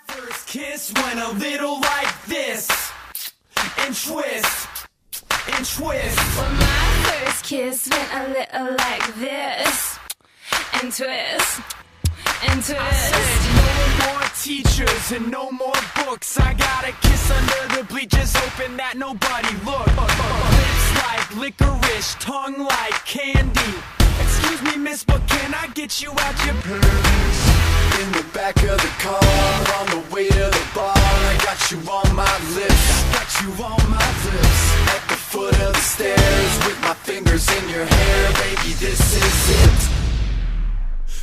First kiss went a little like this, and twist, and twist. Well, my first kiss went a little like this, and twist, and twist. I said no more teachers and no more books. I got a kiss under the bleachers, hoping that nobody looked. Lips like licorice, tongue like candy. Excuse me, miss, but can I get you out your purse? In the back of the car, on the way to the bar, I got you on my lips, I got you on my lips. at the foot of the stairs, with my fingers in your hair, baby, this is it.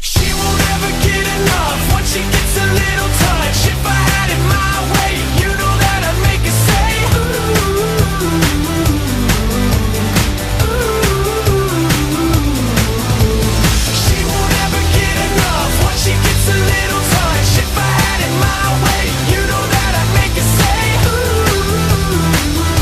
She won't ever get enough once she gets a little touch. If I had it my way, you know that I'd make her say ooh, ooh. She won't ever get enough once she gets a little touch. If I had it my way, you know that I'd make her say ooh, ooh.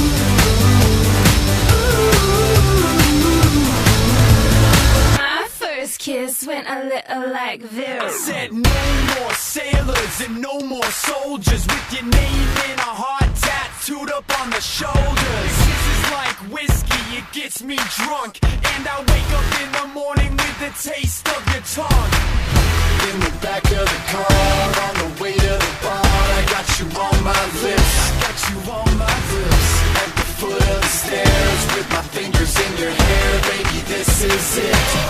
My first kiss went a little like I this. said no more sailors and no more soldiers with your name in a heart tattooed up on the shoulders. This is like whiskey, it gets me drunk, and I wake up in the morning with the taste of your tongue. In the back of the car, on the way to the bar, I got you on my lips, I got you on my lips. at the foot of the stairs, with my fingers in your hair, baby, this is it.